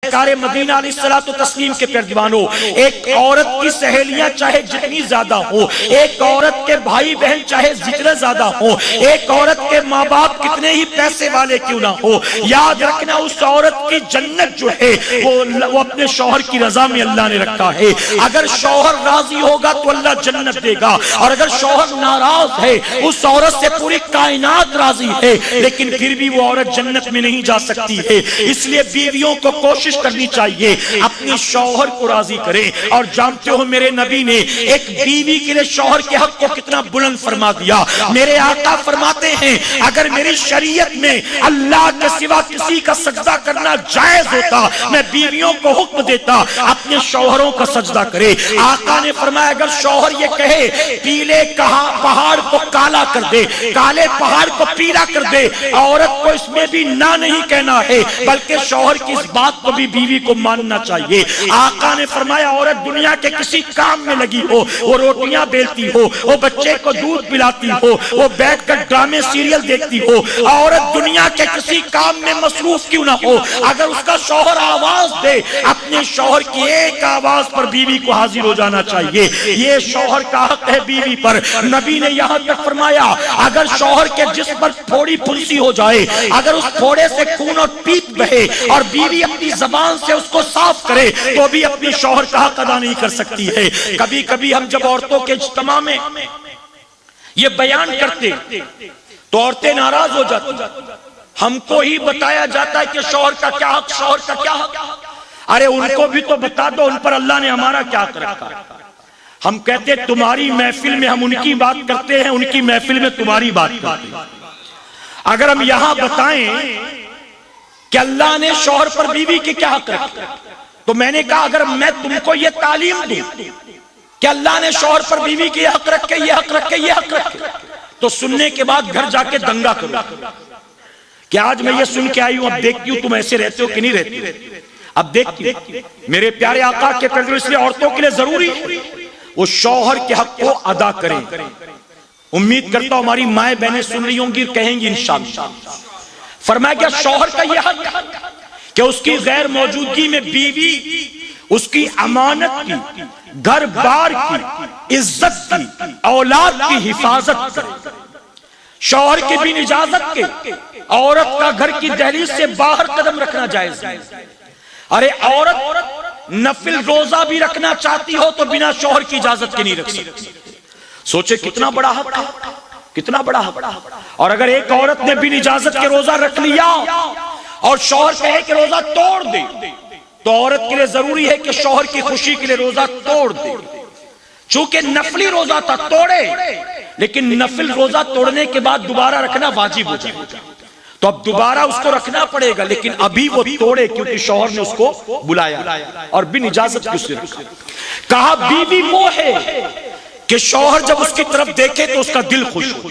سرکار مدینہ علیہ الصلوۃ والتسلیم کے پیروانوں، ایک عورت کی سہیلیاں چاہے جتنی زیادہ ہو، ایک عورت کے بھائی بہن چاہے جتنے زیادہ ہو، ایک عورت کے ماں باپ کتنے ہی پیسے والے کیوں نہ ہو، یاد رکھنا اس عورت کی جنت جو ہے وہ اپنے شوہر کی رضا میں اللہ نے رکھا ہے۔ اگر شوہر راضی ہوگا تو اللہ جنت دے گا، اور اگر شوہر ناراض ہے، اس عورت سے پوری کائنات راضی ہے لیکن پھر بھی وہ عورت جنت میں نہیں جا سکتی ہے۔ اس لیے بیویوں کو کوشش کرنی چاہیے اپنی شوہر کو راضی کریں۔ اور جانتے ہو میرے نبی نے ایک بیوی کے لیے شوہر کے حق کو کتنا بلند فرما دیا۔ میرے آقا فرماتے ہیں اگر میری شریعت میں اللہ کے سوا کسی کا سجدہ کرنا جائز ہوتا، میں بیویوں کو حکم دیتا اپنے شوہروں کا سجدہ کرے۔ آقا نے فرمایا اگر شوہر یہ کہے پیلے پہاڑ کو کالا کر دے، کالے پہاڑ کو پیلا کر دے، عورت کو اس میں بھی نہ نہیں کہنا ہے، بلکہ شوہر کی اس بات کو بھی بیوی کو ماننا چاہیے۔ آقا نے فرمایا عورت دنیا کے کسی کام میں لگی ہو، وہ روٹیاں بیلتی ہو، وہ بچے کو دودھ پلاتی ہو، وہ بیٹھ کر ڈرامے سیریل دیکھتی ہو، عورت دنیا کے کسی کام میں مصروف کیوں نہ ہو، اگر اس کا شوہر آواز دے اپنے شوہر کی ایک آواز پر بیوی کو حاضر ہو جانا چاہیے۔ یہ شوہر کا حق ہے بیوی پر۔ نبی نے یہاں تک فرمایا اگر شوہر کے جسم پر پھوڑی پھنسی ہو جائے، اگر اس پھوڑے سے خون اور پیپ بہے اور بیوی اپنی زبان سے اس کو صاف کرے تو بھی اپنے شوہر کا حق ادا نہیں کر سکتی ہے۔ کبھی کبھی ہم جب عورتوں کے اجتماع میں یہ بیان کرتے تو عورتیں ناراض ہو جاتی، ہم کو ہی بتایا جاتا ہے کہ شوہر کا کیا حق، شوہر کا کیا حق۔ ارے ان کو بھی تو بتا دو ان پر اللہ نے ہمارا کیا حق رکھا۔ ہم کہتے تمہاری محفل میں ہم ان کی بات کرتے ہیں، ان کی محفل میں تمہاری بات کرتے ہیں۔ اگر ہم یہاں بتائیں کہ اللہ نے شوہر پر بیوی کے کیا حق رکھا، تو میں نے کہا اگر میں تم کو یہ تعلیم دوں کہ اللہ نے شوہر پر بیوی کے یہ حق رکھے، یہ حق رکھے، یہ حق رکھے، تو سننے کے بعد گھر جا کے دنگا کرو کہ آج میں یہ سن کے آئی ہوں، اب دیکھتی ہوں تم ایسے رہتے ہو کہ نہیں رہتی ہو۔ اب دیکھتی ہوں میرے پیارے آقا کے پیغمبر، اس لیے عورتوں کے لیے ضروری ہے وہ شوہر کے حق کو ادا کریں۔ امید کرتا ہوں ہماری مائیں بہنیں سن رہی ہوں گی، کہیں گی انشاءاللہ۔ فرمایا کہ شوہر کا یہ حق کہ اس کی غیر موجودگی میں بیوی اس کی امانت کی، گھر بار کی، عزت کی، اولاد کی حفاظت کرے۔ شوہر کی بھی اجازت کے عورت کا گھر کی دہلیز سے باہر قدم رکھنا جائز ہے۔ ارے عورت نفل روزہ بھی رکھنا چاہتی ہو تو بنا شوہر کی اجازت کے نہیں رکھ سکتی۔ سوچے کتنا بڑا حق ہے، کتنا بڑا حق۔ اور اگر ایک عورت نے بنا اجازت کے روزہ رکھ لیا اور شوہر کہے کہ روزہ توڑ دے، تو عورت کے لیے ضروری ہے کہ شوہر کی خوشی کے لیے روزہ توڑ دے۔ چونکہ نفلی روزہ تھا توڑے، لیکن نفل روزہ توڑنے کے بعد دوبارہ رکھنا واجب ہو جائے، تو اب دوبارہ اس کو رکھنا پڑے گا، لیکن ابھی وہ توڑے کیونکہ شوہر نے اس کو بلایا اور بن اجازت کی اسے رکھا۔ کہا بیوی وہ ہے کہ شوہر جب اس کی طرف دیکھے تو اس کا دل خوش ہو۔